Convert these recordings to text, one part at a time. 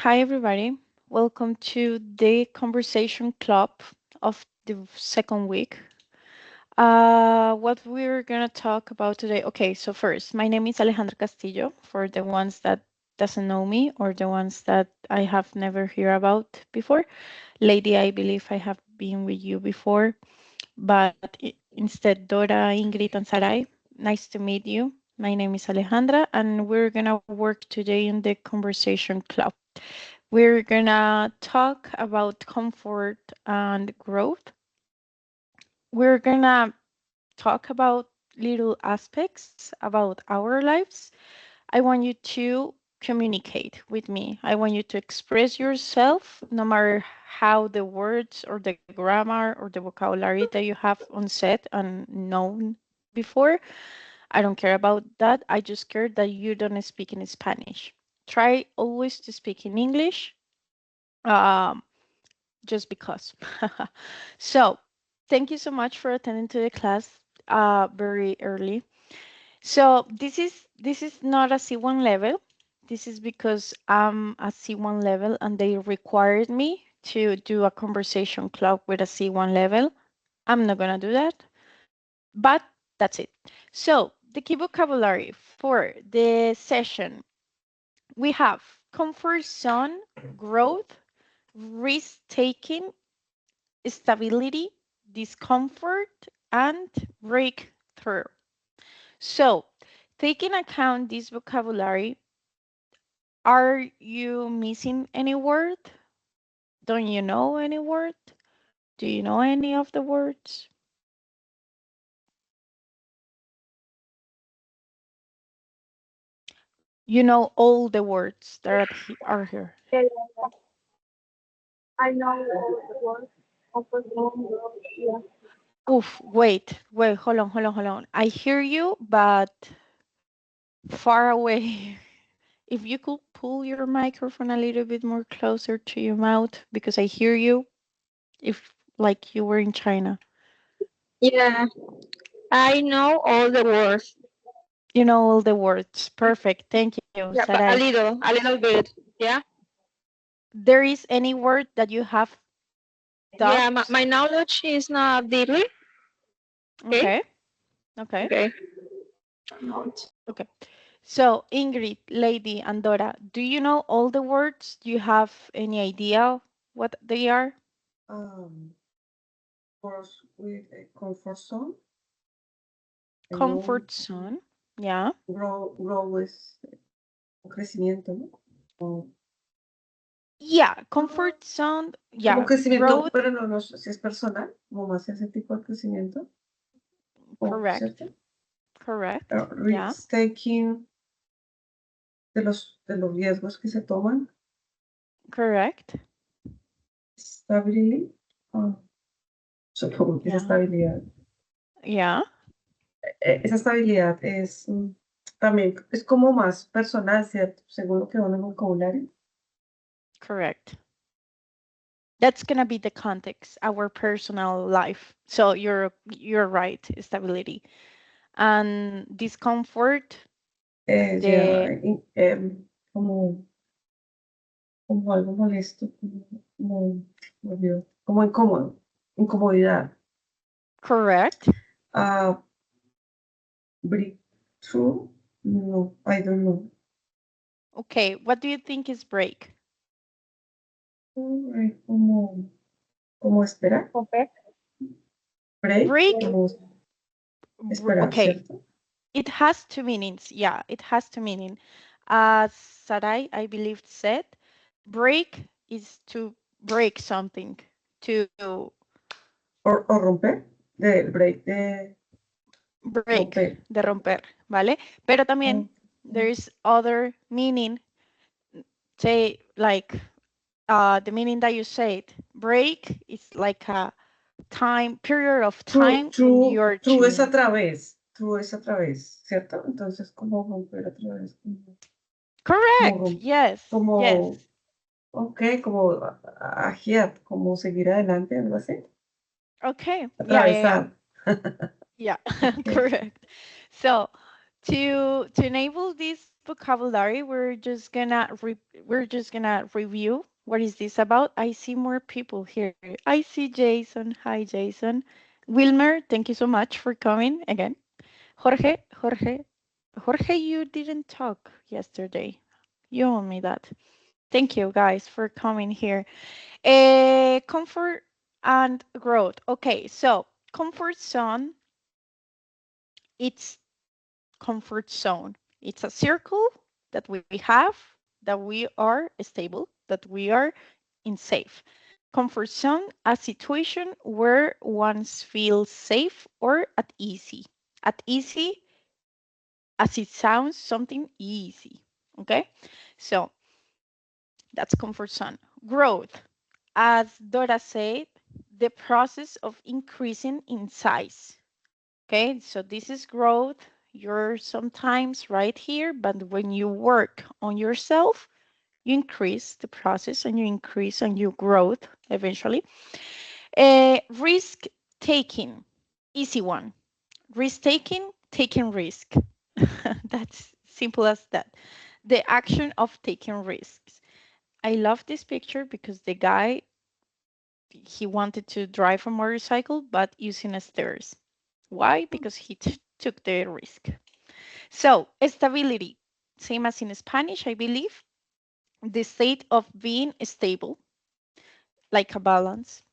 Hi, everybody. Welcome to the conversation club of the second week. What we're gonna talk about today. Okay, so first, my name is Alejandra Castillo. For the ones that doesn't know me or the ones that I have never heard about before, Lady, I believe I have been with you before, but instead Dora, Ingrid, and Sarai. Nice to meet you. My name is Alejandra, and we're gonna work today in the conversation club. We're gonna talk about comfort and growth. We're gonna talk about little aspects about our lives. I want you to communicate with me. I want you to express yourself, no matter how the words or the grammar or the vocabulary that you have on set and known before. I don't care about that. I just care that you don't speak in Spanish. Try always to speak in English. Um, just because. So, thank you so much for attending to the class very early. So this is not a C1 level. This is because I'm a C1 level and they required me to do a conversation club with a C1 level. I'm not gonna do that, but that's it. So the key vocabulary for the session, we have comfort zone, growth, risk taking, stability, discomfort, and breakthrough. So, taking account this vocabulary, are you missing any word? Don't you know any word? Do you know any of the words? You know all the words that are here. Yeah, yeah, I know all the words of the song. Yeah. Oof, wait, hold on. I hear you, but far away. If you could pull your microphone a little bit more closer to your mouth because I hear you if like you were in China. Yeah, I know all the words. You know all the words. Perfect. Thank you, Yeah, but Sarai. a little bit. Yeah. There is any word that you have Yeah, doubts? my knowledge is not deeply. Okay. Okay. Okay. Okay. Okay. So, Ingrid, Lady, and Dora, do you know all the words? Do you have any idea what they are? Um, Course with a comfort zone. I know Comfort zone. Yeah. grow es un crecimiento, ¿no? O- Yeah. Comfort zone. Como un Yeah. crecimiento, Growth. pero no sé si es personal, como más ese tipo de crecimiento, o Correct. ¿cierto? Correct. Yeah. Risk taking de los riesgos que se toman, Correct. stability, ah, supongo que Yeah. Yeah. esa estabilidad es también, es como más personal, ¿cierto? Según lo que va en el vocabulario. Correct. That's gonna be the context, our personal life. So you're right, stability and discomfort. Ya, The como, como algo molesto, como incómodo, incomodidad. correct. Uh, Breakthrough, no, I don't know. Okay, what do you think is break? Ay, como esperar, Okay. break, Break. como esperar, Okay, ¿cierto? it has two meanings. Yeah, it has two meaning. As Sarai, I believe, said, break is to break something, to O romper, del break de break, romper. de romper, ¿vale? Pero también Oh, there is other meaning, say like the meaning that you said, break is like a time period of time in your true es to a través, true es a través, ¿cierto? Entonces, como romper a través, como, correct. Yes, yes. como, ok, como ahead, como seguir adelante, algo así. Okay. Yeah, yeah, yeah. Atravesar. Yeah, Ok. correct. So To enable this vocabulary, we're just gonna review what is this about. I see more people here. I see Jason. Hi, Jason. Wilmer, thank you so much for coming again. Jorge, you didn't talk yesterday. You owe me that. Thank you guys for coming here. Comfort and growth. Okay, so comfort zone, it's comfort zone. It's a circle that we have, that we are stable, that we are in safe. Comfort zone, a situation where one feels safe or at easy. At easy, as it sounds, something easy. Okay, so that's comfort zone. Growth, as Dora said, the process of increasing in size. Okay, so this is growth. You're sometimes right here, but when you work on yourself, you increase the process and you increase and you growth eventually. Risk taking, easy one. Risk taking, taking risk. That's simple as that. The action of taking risks. I love this picture because the guy, he wanted to drive a motorcycle, but using stairs. Why? Because he took the risk. So, stability, same as in Spanish, I believe, the state of being stable, like a balance.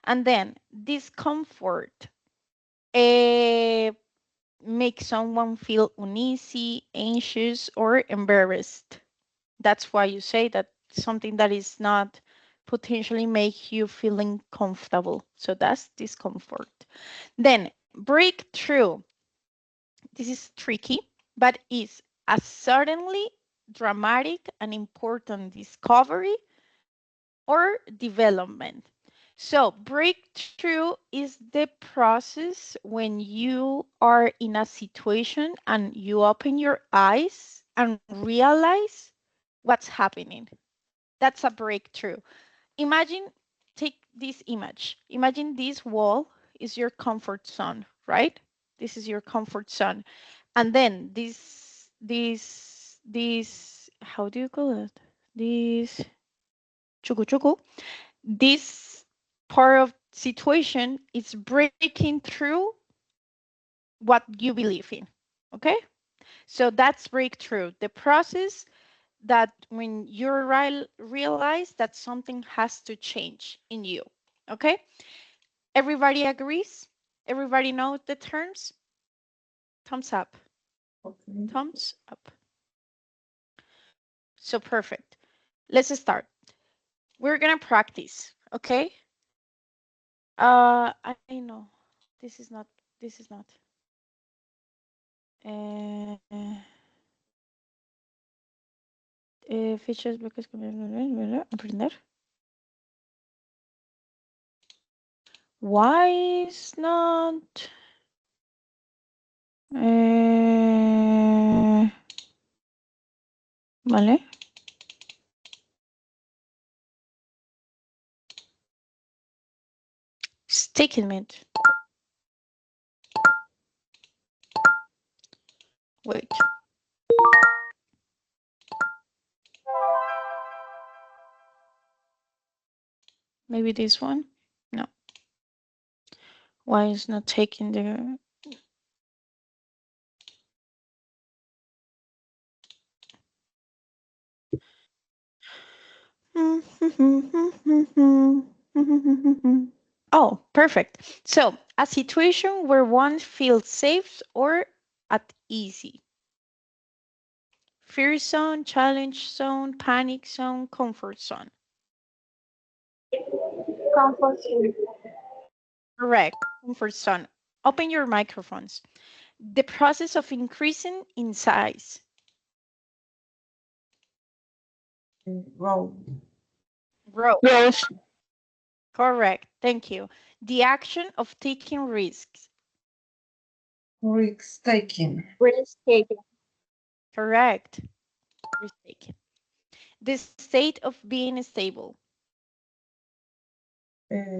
And then discomfort, uh, make someone feel uneasy, anxious, or embarrassed. That's why you say that something that is not potentially make you feeling comfortable. So that's discomfort. Then breakthrough. This is tricky, but is a certainly dramatic and important discovery or development. So, breakthrough is the process when you are in a situation and you open your eyes and realize what's happening. That's a breakthrough. Imagine, take this image. Imagine this wall is your comfort zone, right? This is your comfort zone. And then this, how do you call it? This chuku chuku. This part of situation is breaking through what you believe in. Okay? So that's breakthrough. The process that when you realize that something has to change in you. Okay? Everybody agrees? Everybody knows the terms? Thumbs up. Okay. Thumbs up. So perfect. Let's start. We're gonna practice, okay? I know this is not. This is not. Uh, Features because aprender. Why is not? Vale. Statement. Wait. Maybe this one? No. Why is not taking the... Oh, perfect. So, a situation where one feels safe or at easy. Fear zone, challenge zone, panic zone, comfort zone. Comfort zone. Correct. Comfort zone. Open your microphones. The process of increasing in size. Grow. Growth. Yes. Correct. Thank you. The action of taking risks. Risk taking. Risk taking. Correct. Risk taking. The state of being stable.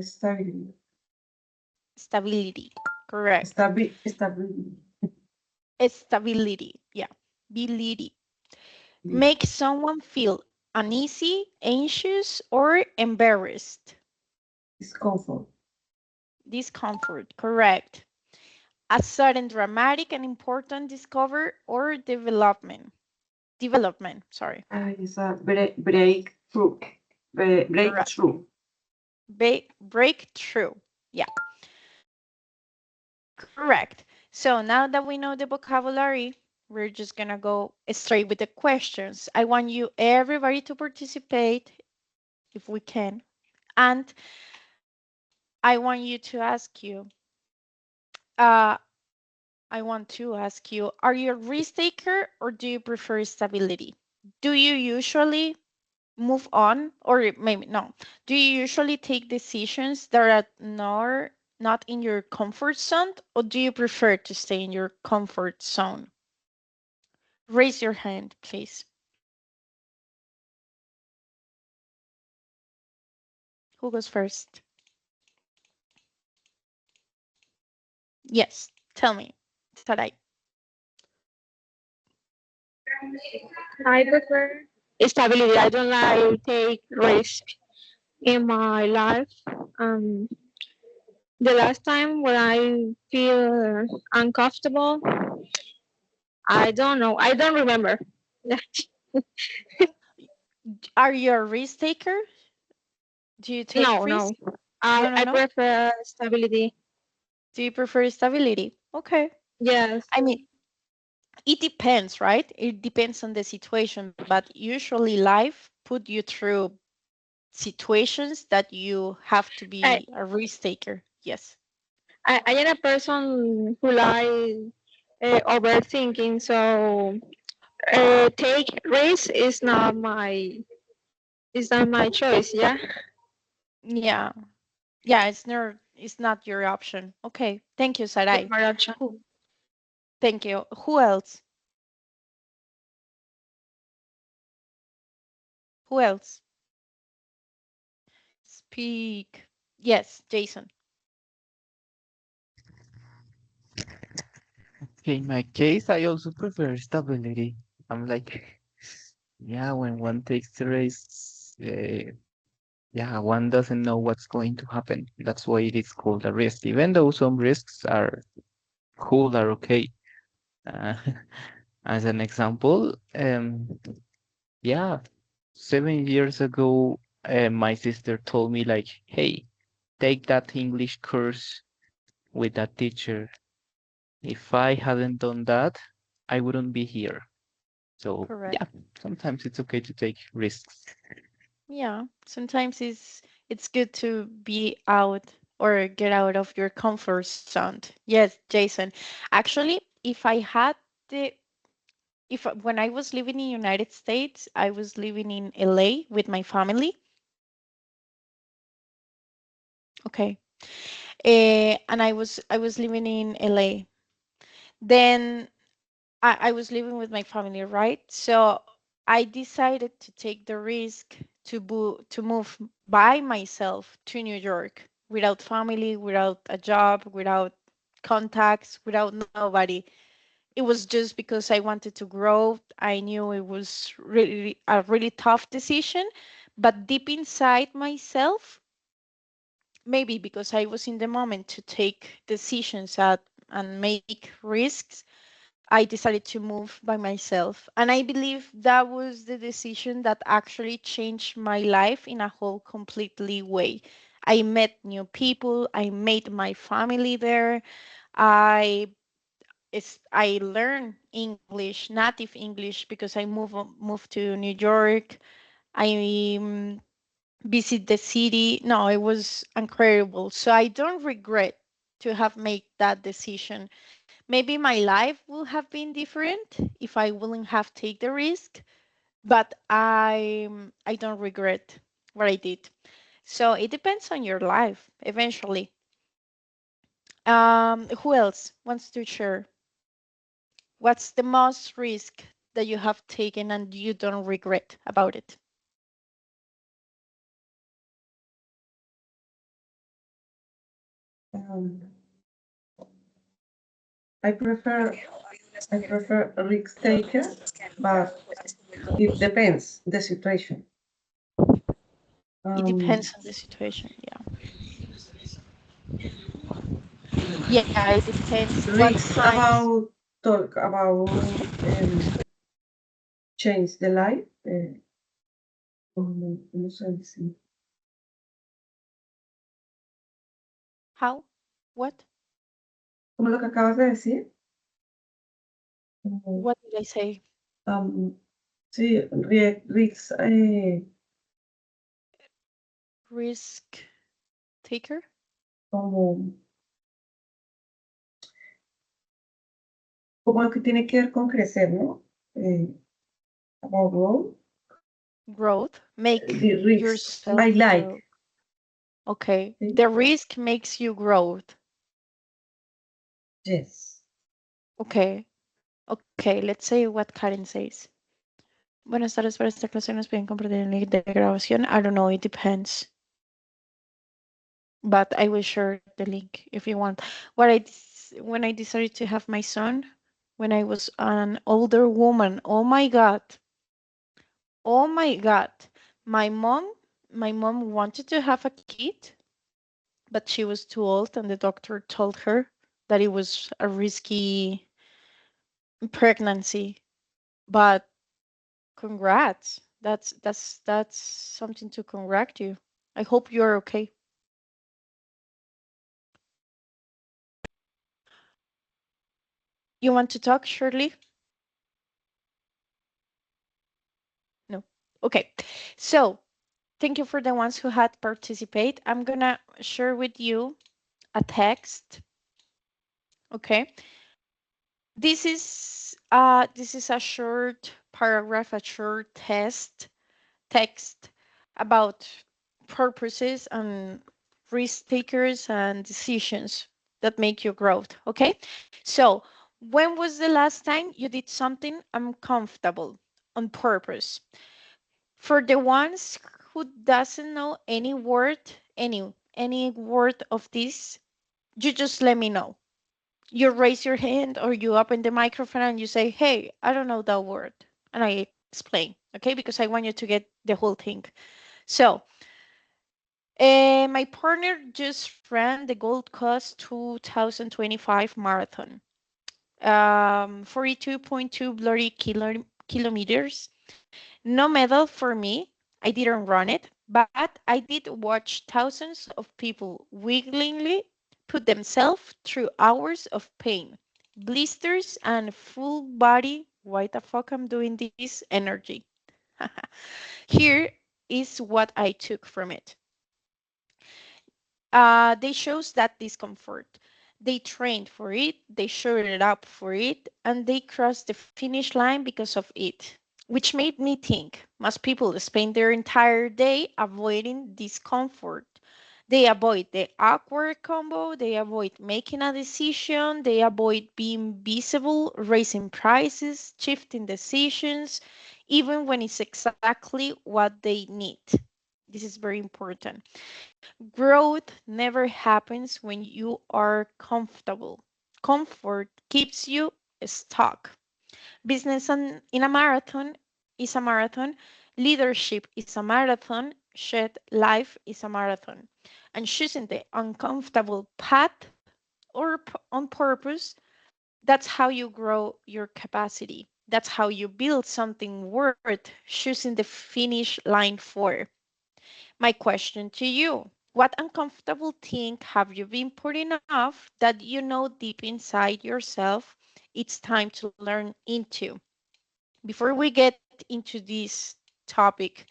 Stability. Stability. Correct. Stability. Stability. Yeah. Ability. Make someone feel uneasy, anxious, or embarrassed. Discomfort. Discomfort. Correct. A sudden dramatic and important discovery or development. Development. Sorry. It's a breakthrough. Correct. Breakthrough. Breakthrough. Yeah. Correct. So now that we know the vocabulary, we're just gonna go straight with the questions. I want you everybody to participate if we can. And I want you to ask you, uh, I want to ask you, are you a risk taker or do you prefer stability? Do you usually move on or maybe no? Do you usually take decisions that are not in your comfort zone or do you prefer to stay in your comfort zone? Raise your hand, please. Who goes first? Yes, tell me. Sarai. I prefer stability. I don't like take risk in my life. Um, the last time when I feel uncomfortable, I don't know. I don't remember. Are you a risk taker? Do you take No, no. risk? No, no, I no. prefer stability. Do you prefer stability? Okay. Yes. I mean, it depends, right? It depends on the situation, but usually life put you through situations that you have to I, be a risk taker. Yes. I am a person who like overthinking, so take risk is not my choice. Yeah. Yeah. Yeah, it's not your option. Okay. Thank you, It's Sarai. my option. Who? Thank you. Who else? Who else? Speak. Yes, Jason. Okay, in my case, I also prefer stability. I'm like, yeah, when one takes the risk, yeah, one doesn't know what's going to happen. That's why it is called a risk, even though some risks are cool, are okay. Uh, as an example, yeah, 7 years ago, my sister told me like, hey, take that English course with that teacher. If I hadn't done that, I wouldn't be here. So yeah, Correct. sometimes it's okay to take risks. Yeah, sometimes it's good to be out or get out of your comfort zone. Yes, Jason. Actually, if I had the if when I was living in United States, I was living in LA with my family. Okay. And I was living in LA. Then I was living with my family, right? So I decided to take the risk to move by myself to New York without family, without a job, without contacts, without nobody. It was just because I wanted to grow. I knew it was really a really tough decision, but deep inside myself, maybe because I was in the moment to take decisions and make risks, I decided to move by myself. And I believe that was the decision that actually changed my life in a whole completely way. I met new people, I made my family there. I I learned English, native English, because I moved to New York. I visit the city. No, it was incredible. So I don't regret to have made that decision. Maybe my life would have been different if I wouldn't have take the risk, but I don't regret what I did. So it depends on your life eventually. Who else wants to share? What's the most risk that you have taken and you don't regret about it? Um, I prefer I prefer a risk taker, but it depends the situation. It depends on the situation. Yeah, it depends what Risks times. about talk about change the life. ¿Cómo se dice? How? What? Como lo que acabas de decir. Como, What did I say? sí, risks. Risk taker? Como lo que tiene que ver con crecer, ¿no? About growth, Growth. Make the risks. yourself I grow. like. Okay. ¿Sí? The risk makes you growth. Yes. Okay. Okay, let's say what Karen says. Buenas tardes, para esta clase nos piden compartir el link de grabación. I don't know, it depends. But I will share the link if you want. When I decided to have my son, when I was an older woman, oh my God. Oh my God. My mom wanted to have a kid, but she was too old and the doctor told her that it was a risky pregnancy. But congrats. That's something to congratulate you. I hope you're okay. You want to talk, Shirley? No. Okay. So thank you for the ones who had participate. I'm gonna share with you a text. Okay. This is a short paragraph, a short text about purposes and risk takers and decisions that make you growth. Okay. So when was the last time you did something uncomfortable on purpose? For the ones who doesn't know any word of this, you just let me know. You raise your hand or you open the microphone and you say, hey, I don't know that word. And I explain, okay? Because I want you to get the whole thing. So my partner just ran the Gold Coast 2025 marathon, 42.2 bloody kilometers. No medal for me. I didn't run it, but I did watch thousands of people willingly put themselves through hours of pain, blisters, and full body. Why the fuck I'm doing this energy? Here is what I took from it. They chose that discomfort. They trained for it, they showed it up for it, and they crossed the finish line because of it. Which made me think, most people spend their entire day avoiding discomfort. They avoid the awkward combo, they avoid making a decision, they avoid being visible, raising prices, shifting decisions, even when it's exactly what they need. This is very important. Growth never happens when you are comfortable. Comfort keeps you stuck. Business in a marathon is a marathon. Leadership is a marathon. Shared life is a marathon. And choosing the uncomfortable path or on purpose, that's how you grow your capacity. That's how you build something worth choosing the finish line for. My question to you, what uncomfortable thing have you been putting off that you know deep inside yourself it's time to learn into? Before we get into this topic,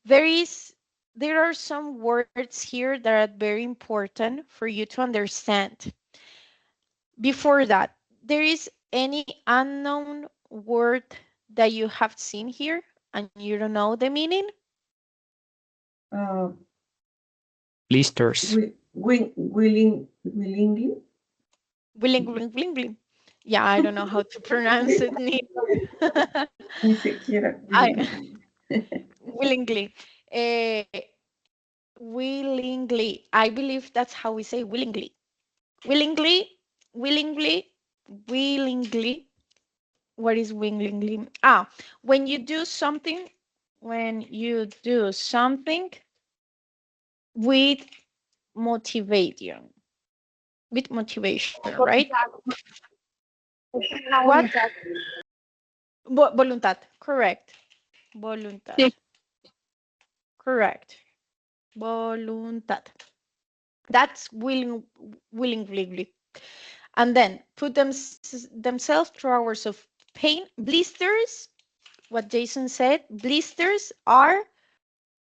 there are some words here that are very important for you to understand. Before that, there is any unknown word that you have seen here and you don't know the meaning? Blisters. Willingly. Willing. Yeah, I don't know how to pronounce it. Ni siquiera I willingly. willingly. Uh, willingly. I believe that's how we say willingly. Willingly, willingly, willingly. What is willingly? Ah, when you do something with motivation. With motivation, right? What? Voluntad. Correct. Voluntad. Sí. Correct. Voluntad. That's willingly. And then put themselves through hours of pain. Blisters, what Jason said, blisters are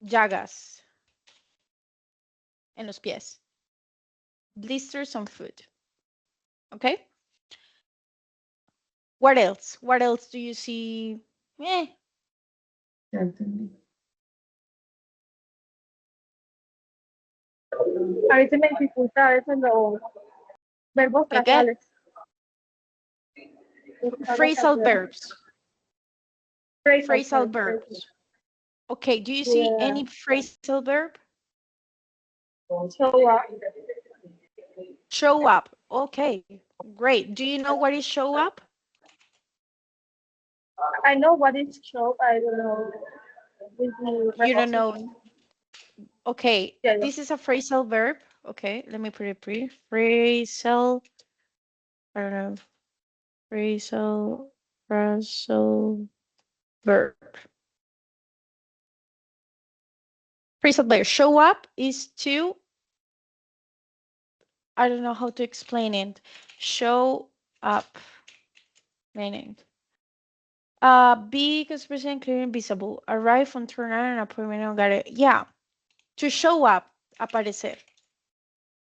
llagas en los pies. Blisters on foot. Okay? What else? What else do you see? Ya entendí. A veces me dificulta a veces los verbos ¿Qué? frasales. Phrasal verbs. Phrasal verbs. verbs. Okay, do you see Yeah. any phrasal verb? Show up. Show up. Okay, great. Do you know what is show up? I know what is show. I don't know. You don't know. Okay, Yeah. this is a phrasal verb. Okay, let me put it brief. Phrasal, I don't know. Phrasal verb. Phrasal verb. Show up is to, I don't know how to explain it. Show up, meaning. Be expressing clear and visible. Arrive on turn on an appointment on got it. Yeah. To show up, aparecer.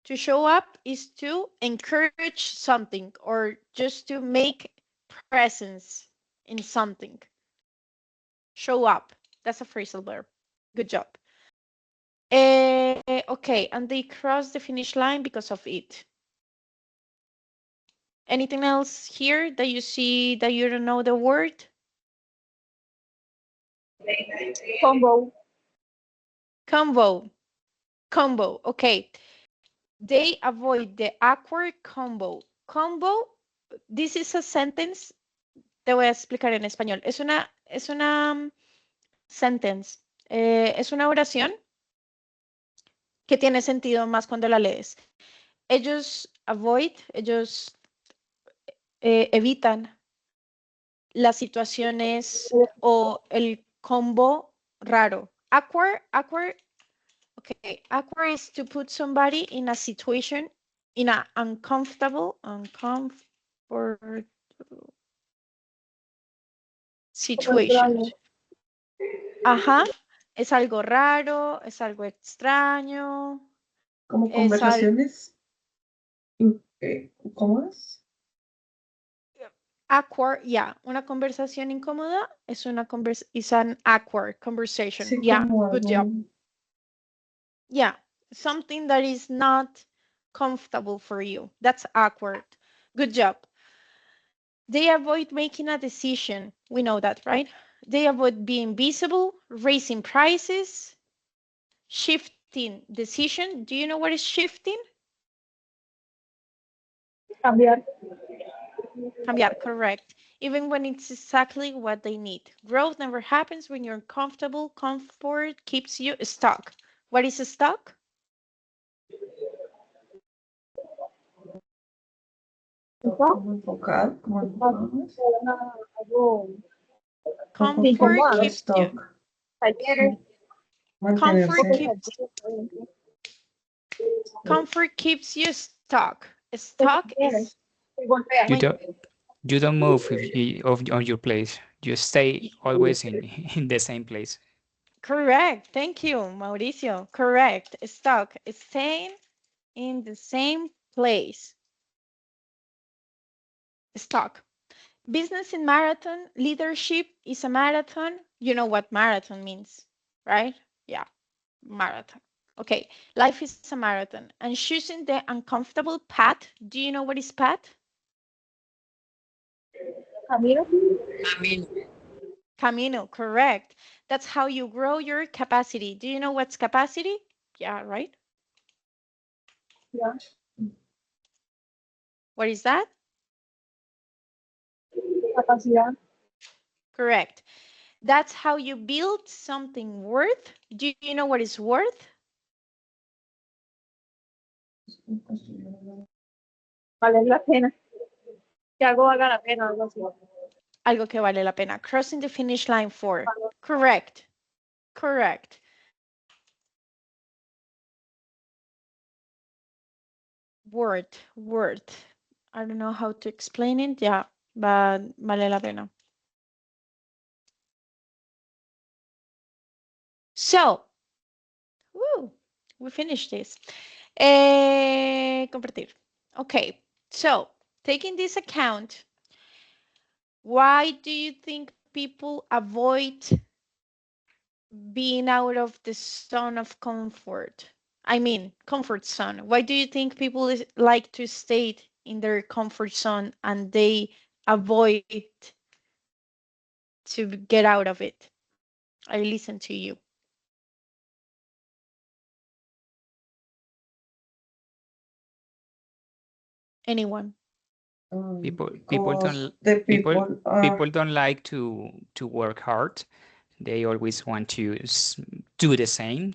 To show up is to encourage something or just to make presence in something. Show up. That's a phrasal verb. Good job. Okay, and they crossed the finish line because of it. Anything else here that you see that you don't know the word? Combo. Combo. Okay. They avoid the awkward combo. Combo, this is a sentence. Te voy a explicar en español. Es una sentence. Es una oración que tiene sentido más cuando la lees. Ellos evitan las situaciones o el combo raro. Awkward, okay. Awkward is to put somebody in a situation, in an uncomfortable situation. Ajá, es algo raro, es algo extraño. Como conversaciones incómodas. Awkward, yeah. Una conversación incómoda es is an awkward conversation. Sí, Yeah, como good algo. job. Yeah, something that is not comfortable for you. That's awkward. Good job. They avoid making a decision. We know that, right? They avoid being visible, raising prices, shifting decision. Do you know what is shifting? Cambiar. Cambiar, correct. Even when it's exactly what they need. Growth never happens when you're comfortable. Comfort keeps you stuck. What is stuck? Como enfocado, como enfocado. Comfort keeps you. Comfort keeps you stuck. Stuck is You don't move on your place. You stay always in the same place. correct. Thank you, Mauricio. Correct. Stuck. Staying in the same place. Stuck. Business in marathon. Leadership is a marathon. You know what marathon means, right? Yeah, marathon. Okay, life is a marathon. And choosing the uncomfortable path. Do you know what is path? Camino, correct. That's how you grow your capacity. Do you know what's capacity? Yeah, right? Yeah. What is that? capacidad. Correct. That's how you build something worth. Do you know what is worth? Vale la pena. Que algo valga la pena, algo así. Algo que vale la pena. Crossing the finish line for. Correct. Correct. Worth. I don't know how to explain it. Yeah, but vale la pena. So, woo, we finished this. Compartir. Okay, so taking this account, why do you think people avoid being out of the zone of comfort? I mean, comfort zone. Why do you think people like to stay in their comfort zone and they avoid to get out of it? I listen to you. Anyone? People Because the people are people don't like to work hard. They always want to do the same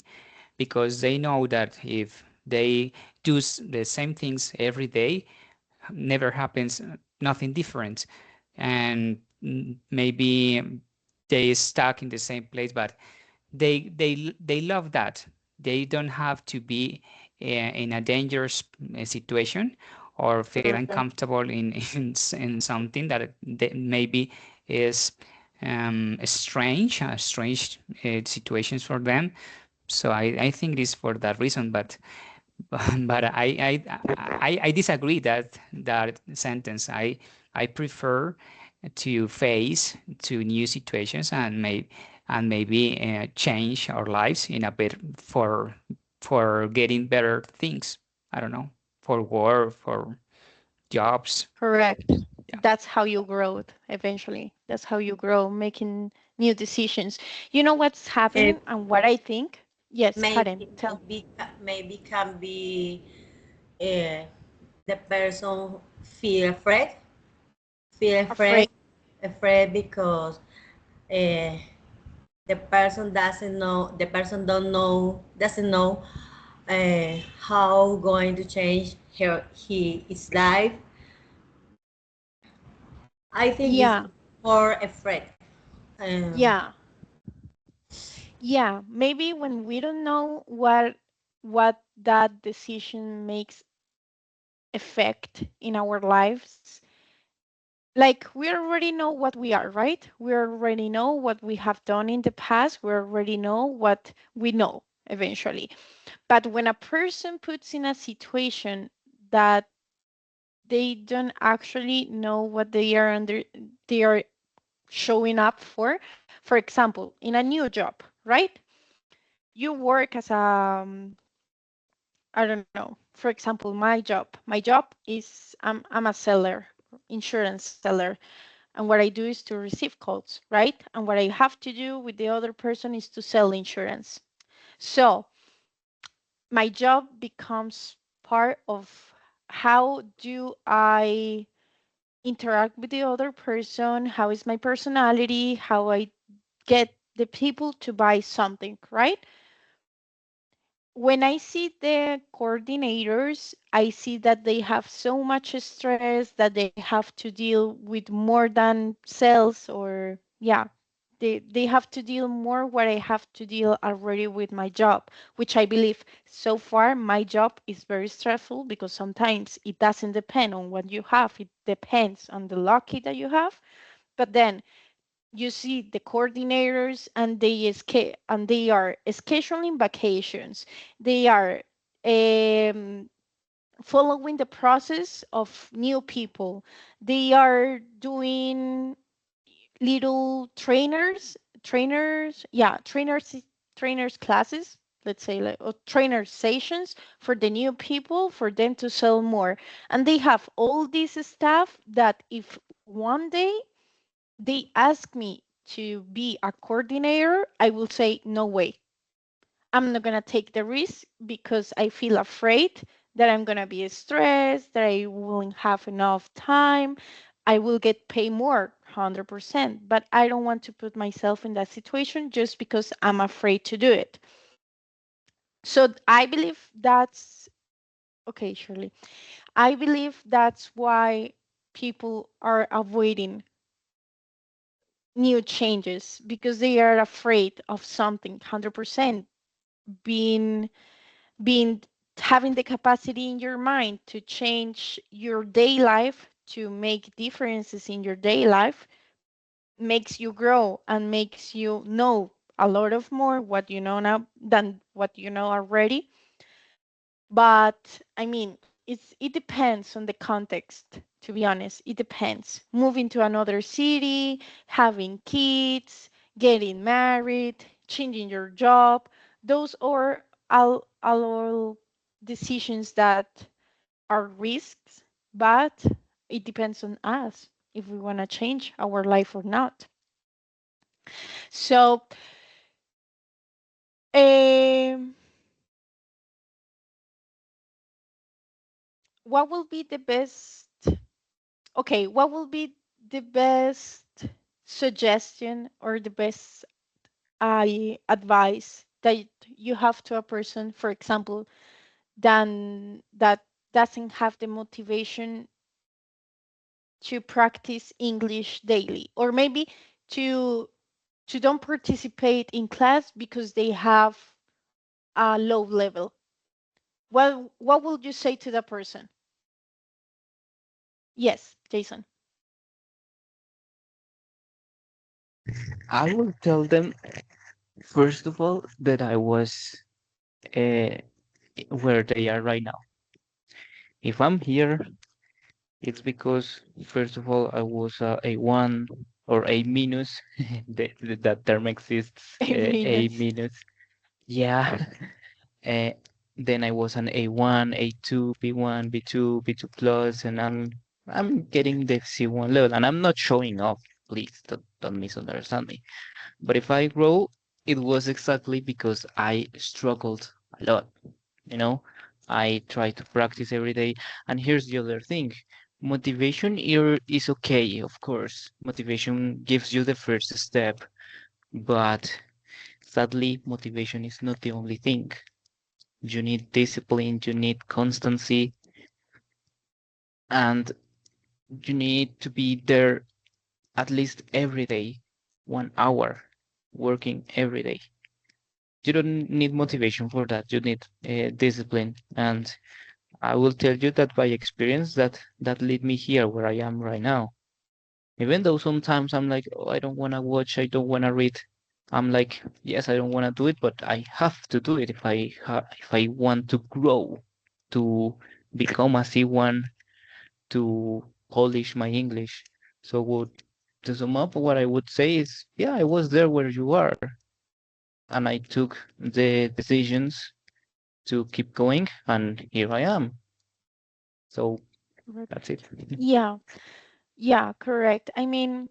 because they know that if they do the same things every day, never happens nothing different, and maybe they stuck in the same place, but they love that. They don't have to be in a dangerous situation or feel uncomfortable in something that maybe is strange situations for them. So I think this for that reason, but but I disagree that sentence. I prefer to face to new situations and maybe change our lives in a bit for getting better things. I don't know, for work, for jobs. Correct. Yeah. That's how you grow eventually. That's how you grow, making new decisions. You know what's happening and what I think? Yes, Karen, tell. Maybe can be uh, the person feel Afraid. afraid because uh, the person doesn't know how going to change his life. I think it's Yeah, more afraid. Um, yeah, yeah. Maybe when we don't know what that decision makes effect in our lives, like we already know what we are, right? We already know what we have done in the past. We already know what we know eventually. But when a person puts in a situation that they don't actually know what they are showing up for example, in a new job, right? You work as a I don't know. For example, my job is I'm a seller, insurance seller. And what I do is to receive calls, right? And what I have to do with the other person is to sell insurance. So my job becomes part of how do I interact with the other person, how is my personality, how I get the people to buy something, right? When I see the coordinators, I see that they have so much stress that they have to deal with more than sales or yeah, they have to deal more what I have to deal already with my job, which I believe so far my job is very stressful because sometimes it doesn't depend on what you have. It depends on the lucky that you have. But then you see the coordinators and they are scheduling vacations. They are um, following the process of new people. They are doing little trainers classes, let's say, like, or trainer sessions for the new people for them to sell more. And they have all this stuff that if one day they ask me to be a coordinator, I will say, no way. I'm not going to take the risk because I feel afraid that I'm going to be stressed, that I won't have enough time. I will get paid more 100%, but I don't want to put myself in that situation just because I'm afraid to do it. So I believe that's okay, Shirley. I believe that's why people are avoiding new changes because they are afraid of something 100% being being having the capacity in your mind to change your day life, to make differences in your day life, makes you grow and makes you know a lot of more what you know now than what you know already. But I mean, it depends on the context, to be honest. It depends. Moving to another city, having kids, getting married, changing your job, those are all decisions that are risks, but it depends on us if we want to change our life or not. So, um, what will be the best okay, what will be the best suggestion or the best advice that you have to a person, for example, that doesn't have the motivation to practice English daily, or maybe to don't participate in class because they have a low level? What would you say to that person? Yes, Jason. I will tell them, first of all, that I was uh, where they are right now. If I'm here, it's because, first of all, I was a one or a minus. That term exists, A a minus. minus. Yeah. Uh, then I was an A1, A2, B1, B2, B2 plus, and I'm getting the C1 level, and I'm not showing off. Please don't misunderstand me. But if I grow, it was exactly because I struggled a lot. You know, I try to practice every day. And here's the other thing. Motivation here is okay, of course. Motivation gives you the first step, but sadly, motivation is not the only thing. You need discipline, you need constancy, and you need to be there at least every day, 1 hour, working every day. You don't need motivation for that. You need discipline. And I will tell you that by experience that led me here where I am right now. Even though sometimes I'm like, oh, I don't want to watch, I don't want to read. I'm like, yes, I don't want to do it, but I have to do it if I want to grow, to become a C1, to polish my English. So to sum up, what I would say is, yeah, I was there where you are, and I took the decisions to keep going, and here I am. So that's it. Yeah, yeah, correct. I mean,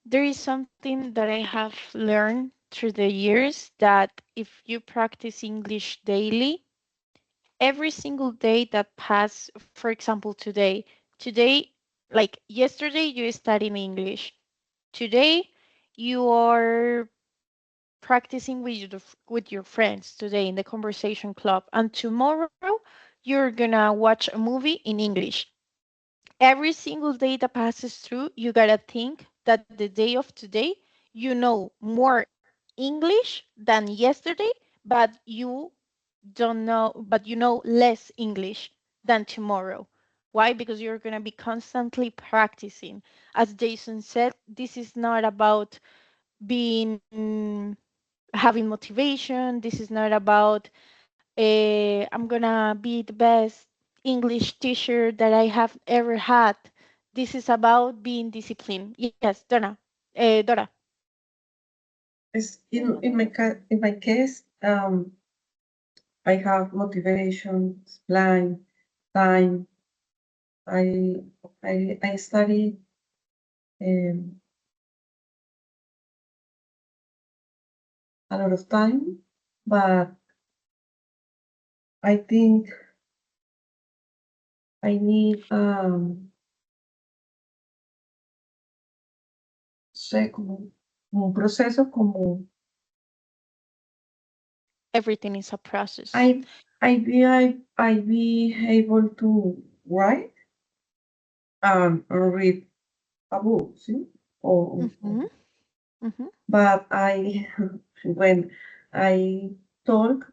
there is something that I have learned through the years that if you practice English daily, every single day that pass, for example, today, like yesterday, you studied English. Today, you are practicing with your friends today in the conversation club, and tomorrow, you're gonna watch a movie in English. Every single day that passes through, you gotta think that the day of today, you know more English than yesterday, but you know less English than tomorrow. Why? Because you're gonna be constantly practicing. As Jason said, this is not about being having motivation. This is not about I'm gonna be the best English teacher that I have ever had. This is about being disciplined. Yes, Donna. Dora. Is in my case, I have motivation, plan, time. I I study um, a lot of time, but I think I need sé, como un proceso, como Everything is a process. I be able to write or read a book, see? Or, but when I talk,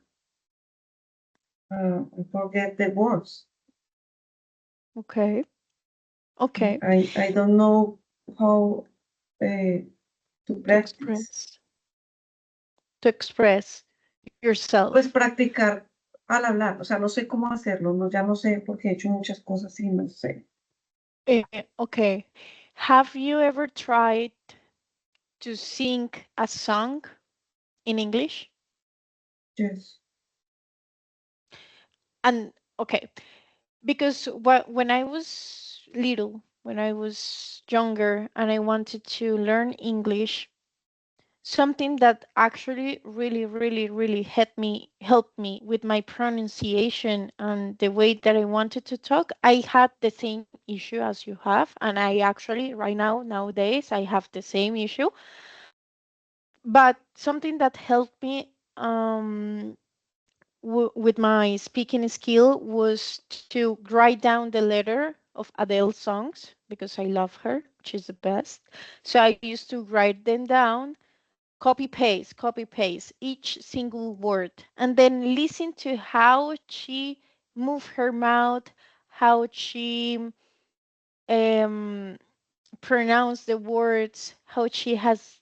I forget the words. Okay. Okay. I don't know how to practice. To express yourself. Pues practicar al hablar, o sea, no sé cómo hacerlo, no, ya no sé porque he hecho muchas cosas y no sé. Okay. Have you ever tried to sing a song in English? Yes. And okay, because when I was little, when I was younger and I wanted to learn English, something that actually really helped me with my pronunciation and the way that I wanted to talk. I had the same issue as you have, and I actually right now nowadays I have the same issue. But something that helped me with my speaking skill was to write down the letter of Adele songs because I love her. She's the best. So I used to write them down, copy paste each single word, and then listen to how she moved her mouth, how she pronounce the words, how she has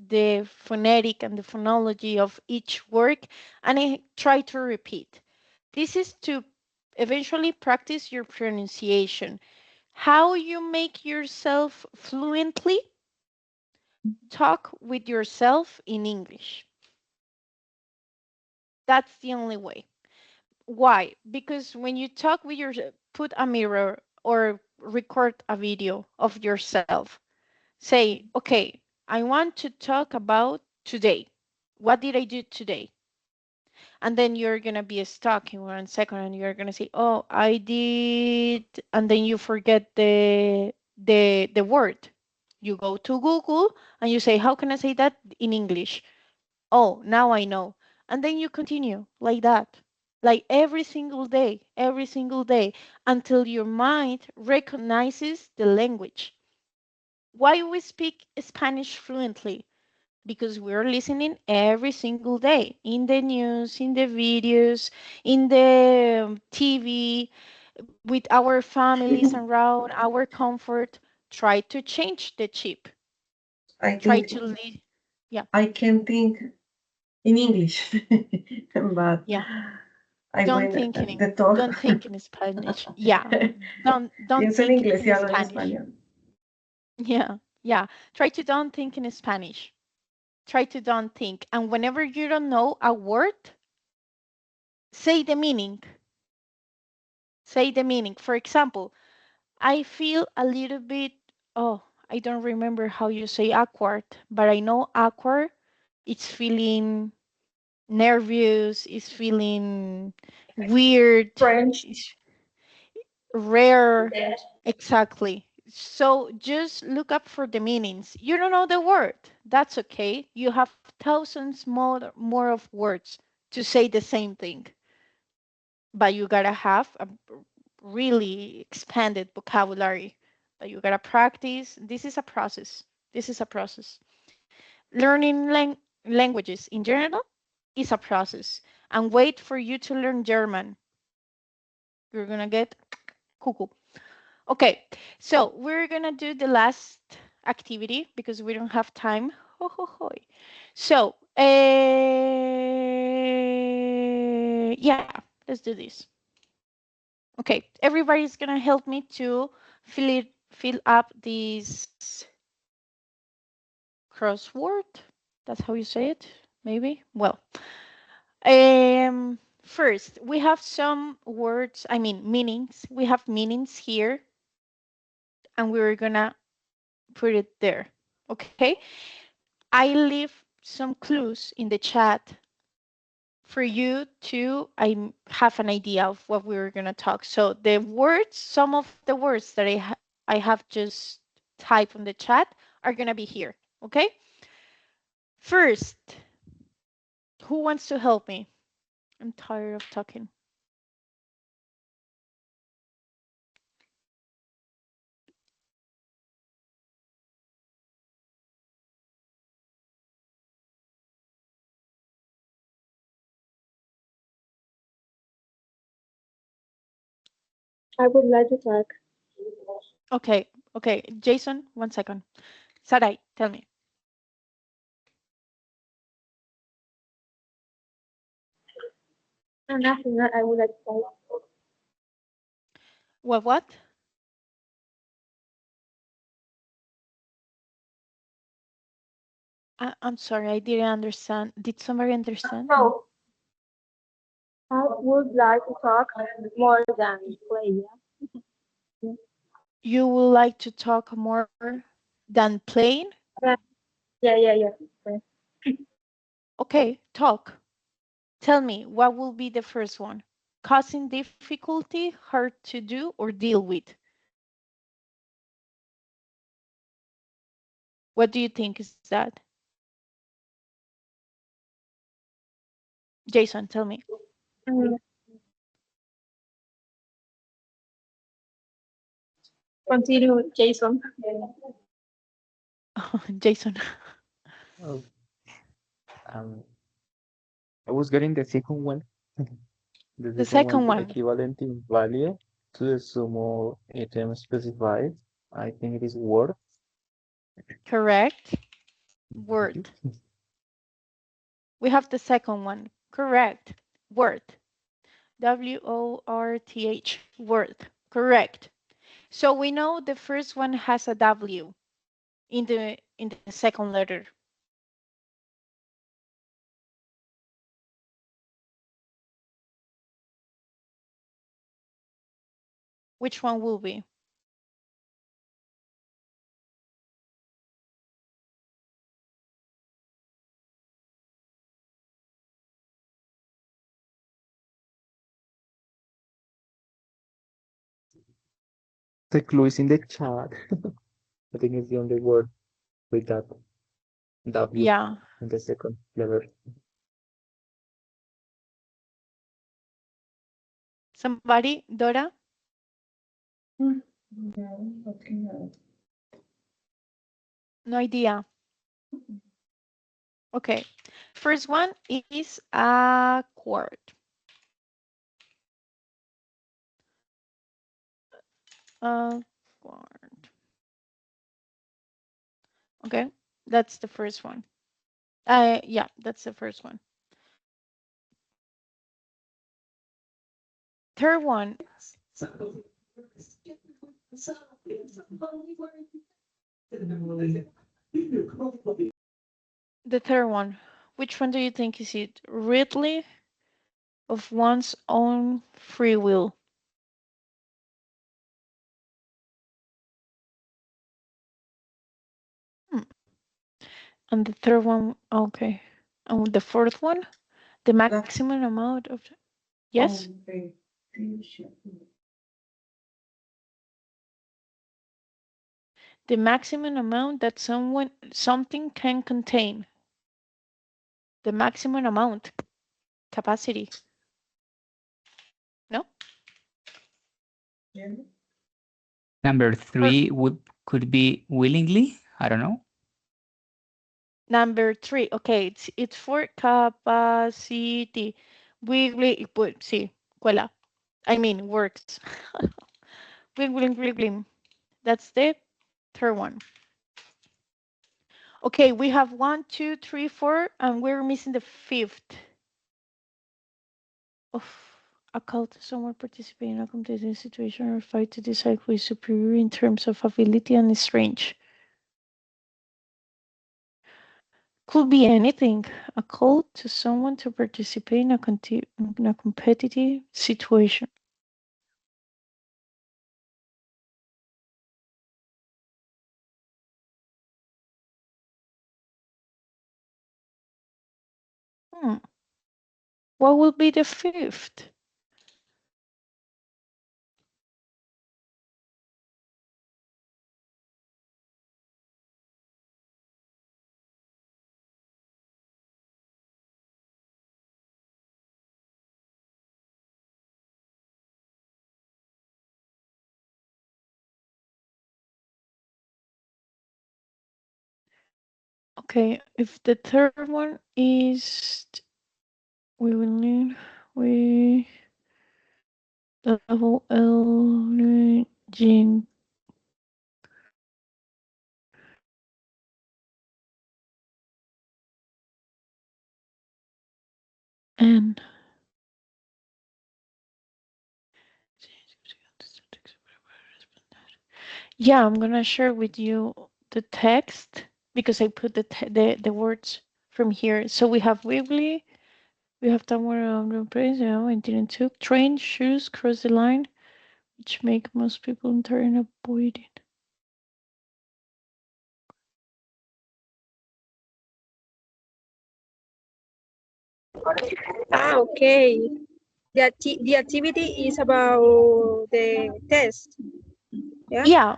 the phonetic and the phonology of each word, and I try to repeat. This is to eventually practice your pronunciation. How you make yourself fluently talk with yourself in English. That's the only way. Why? Because when you talk with your, put a mirror or record a video of yourself. Say, okay, I want to talk about today. What did I do today? And then you're going to be stuck in 1 second and you're going to say, oh, I did. And then you forget the word. You go to Google and you say, how can I say that in English? Oh, now I know. And then you continue like that, like every single day, until your mind recognizes the language. Why we speak Spanish fluently? Because we're listening every single day in the news, in the videos, in the TV, with our families around, our comfort. Try to change the chip. I Try think to live. Yeah. I can think in English, but Yeah. I Don't when think the talk. don't think in Spanish. Yeah. Don't Pienso en think inglés y in hablo en Spanish. español. Yeah. Yeah. Try to don't think in Spanish. Try to don't think. And whenever you don't know a word, say the meaning. Say the meaning. For example, I feel a little bit, oh, I don't remember how you say awkward, but I know awkward. It's feeling nervous, it's feeling weird, French. it's rare. Exactly. So just look up for the meanings. You don't know the word. That's okay. You have thousands more of words to say the same thing. But you gotta have a really expanded vocabulary. But you gotta practice. This is a process. This is a process. Learning languages in general is a process. And wait for you to learn German. You're gonna get cuckoo. Okay, so we're gonna do the last activity because we don't have time. Ho, ho, ho. So, yeah, let's do this. Okay, everybody's gonna help me to fill up this crossword. That's how you say it, maybe. Well, first we have some words. I mean meanings. We have meanings here, and we're gonna put it there. Okay, I leave some clues in the chat for you to have an idea of what we were going to talk. So the words, some of the words that I have just typed on the chat are going to be here Okay? First, who wants to help me? I'm tired of talking. I would like to talk. Okay, okay. Jason, 1 second. Sarai, tell me. Nothing that I would like to talk. What? I'm sorry, I didn't understand. Did somebody understand? So, I would like to talk more than play. You would like to talk more than playing? Yeah. Okay, talk. Tell me, what will be the first one? Causing difficulty, hard to do, or deal with? What do you think is that? Jason, tell me. Continue, Jason. Jason. Oh, I was getting the second one. The The second one second one, equivalent in value to the sumo item specified. I think it is word. correct. Thank you. Word. We have the second one, correct. Word. W-O-R-T-H. Word. Correct. So we know the first one has a W in the second letter. Which one will be? The clue is in the chat. I think it's the only word with that W Yeah. in the second letter. Somebody? Dora? No, okay, no. No idea. Okay. First one is a quart. A quart. Okay. That's the first one. Yeah, that's the first one. Third one. The third one. Which one do you think is it? Ridley of one's own free will. And the third one, okay. And the fourth one, the maximum amount of. Yes? The maximum amount that something can contain. The maximum amount, capacity. No? Number 3 could be willingly. I don't know. Number 3, okay, it's for capacity. Wiggly, sí, cuela. I mean, works. Wiggling. That's the third one. Okay, we have 1, 2, 3, 4, and we're missing the fifth. A call to someone participating in a competitive situation or fight to decide who is superior in terms of ability and strength. Could be anything. A call to someone to participate in a competitive situation. What will be the fifth? Okay, if the third one is, we will need, level L, gene, N. Yeah, I'm gonna share with you the text because I put the words from here. So we have wiggly, we have somewhere around the place, I didn't took train, shoes, cross the line, which make most people turn avoid it. Okay. The activity is about the test. Yeah. Yeah.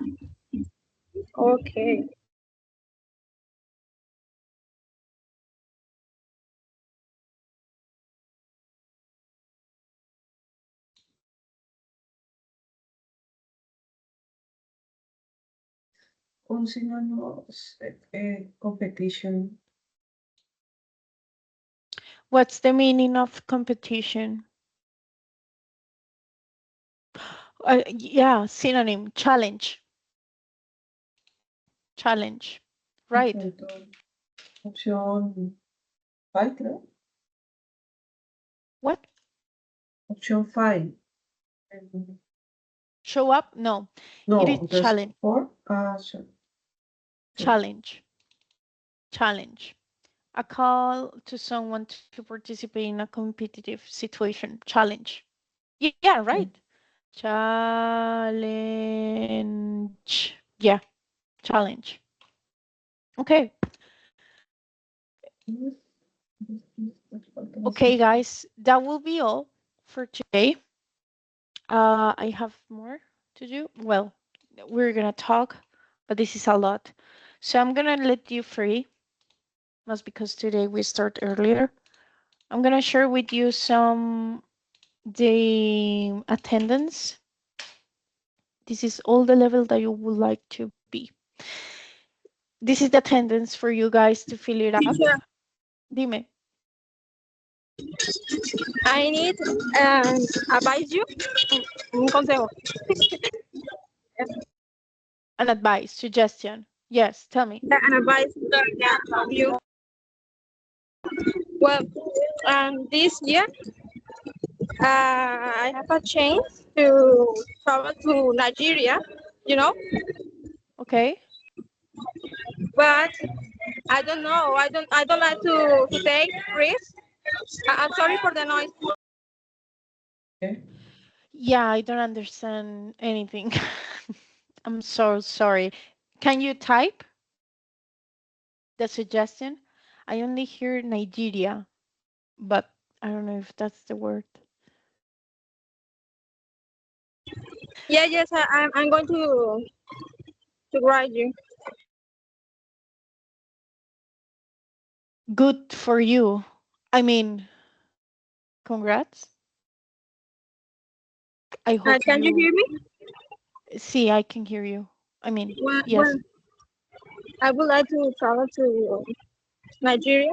Okay. Un sinónimo, competition. What's the meaning of competition? Yeah, synonym, challenge. Challenge. Right. Opción 5, creo. What? Opción 5. Show up? No. No, it is challenge. 4. Sure. Challenge. Challenge. A call to someone to participate in a competitive situation. Challenge. Yeah, right. Challenge. Yeah, challenge. Okay. Okay, guys, that will be all for today. I have more to do. Well, we're gonna talk, but this is a lot. So I'm gonna let you free. That's because today we start earlier. I'm gonna share with you some the attendance. This is all the level that you would like to be. This is the attendance for you guys to fill it up. Teacher, Dime. I need advise you un consejo. An advice, suggestion. Yes, tell me. An advice from you. Well, this year I have a chance to travel to Nigeria, you know, Okay. but I don't know. I don't like to take risks. I'm sorry for the noise. Okay. Yeah, I don't understand anything. I'm so sorry. Can you type the suggestion? I only hear Nigeria, but I don't know if that's the word. Yeah, yes, I'm going to write you. Good for you. I mean, congrats. I hope Can you hear me? See, I can hear you. I mean, Well, yes. I would like to travel to Nigeria,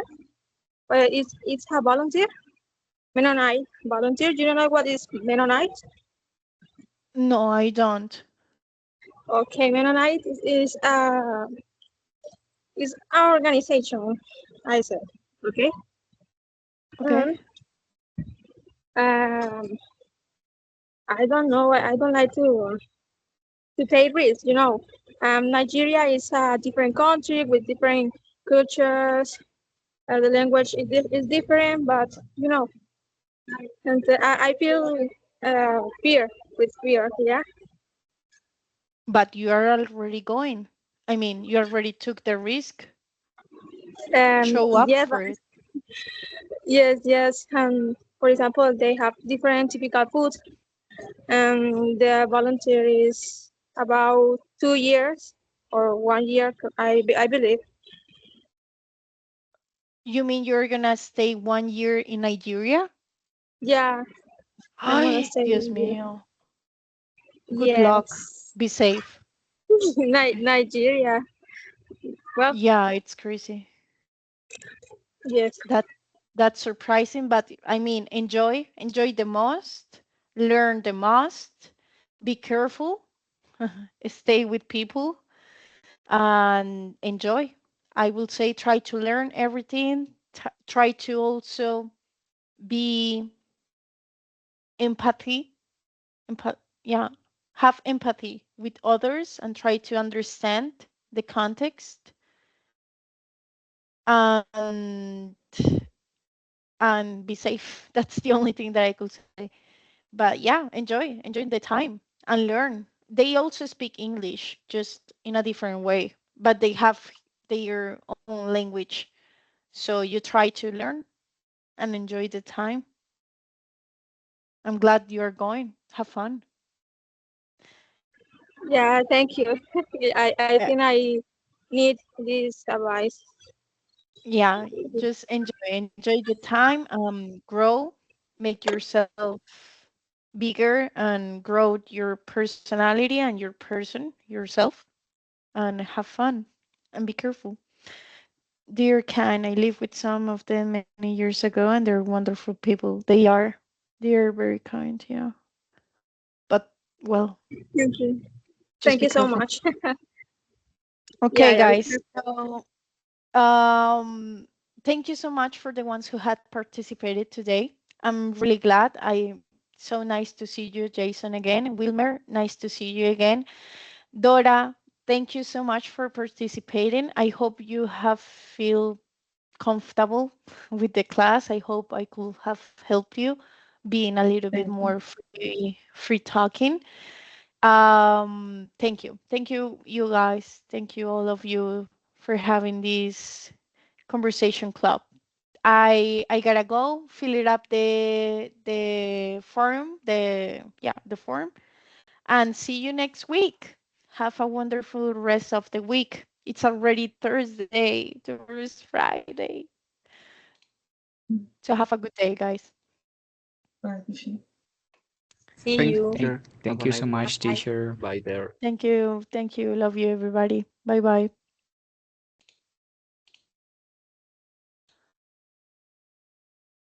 but it's a volunteer, Mennonite volunteer. Do you know what is Mennonite? No, I don't. Okay, Mennonite is our organization. I said, okay. Okay. I don't know. I don't like to take risks. You know, Nigeria is a different country with different cultures. The language is different, but you know, and I feel fear with fear. Yeah. But you are already going. I mean, you already took the risk. Show up Yes, for it. yes. For example, they have different typical foods. The volunteer is about 2 years or 1 year, I believe. You mean you're gonna stay 1 year in Nigeria? Yeah. Ay, Dios mío. Good luck. Yes. Be safe. Nigeria. Well, Yeah, it's crazy. Yes. That's surprising, but I mean, enjoy the most, learn the most, be careful, stay with people, and enjoy. I will say try to learn everything, try to also be empathy, yeah, have empathy with others and try to understand the context and be safe. That's the only thing that I could say. But yeah, enjoy the time and learn. They also speak English, just in a different way, but they have their own language. So you try to learn and enjoy the time. I'm glad you are going. Have fun. Yeah, thank you. I Uh, think I need this advice. yeah, just enjoy the time. Grow, make yourself bigger, and grow your personality and your person yourself, and have fun and be careful. They're kind. I lived with some of them many years ago, and they're wonderful people. They are very kind. Yeah, but well, Thank you. just Thank be you so careful. much. Yeah, Okay, yeah. guys. So, um, thank you so much for the ones who had participated today. I'm really glad. So nice to see you, Jason, again. Wilmer, nice to see you again. Dora, thank you so much for participating. I hope you have feel comfortable with the class. I hope I could have helped you being a little bit Thank you. more free talking. Thank you, you guys. Thank you, all of you, for having this conversation club. I gotta go fill it up the form, the form, and see you next week. Have a wonderful rest of the week. It's already Thursday. Tomorrow is Friday. So have a good day, guys. Bye, Michelle. See Thanks, you. teacher. Have Thank a you nice so one. much, Bye. teacher. Bye there. Thank you. Thank you. Love you, everybody. Bye bye.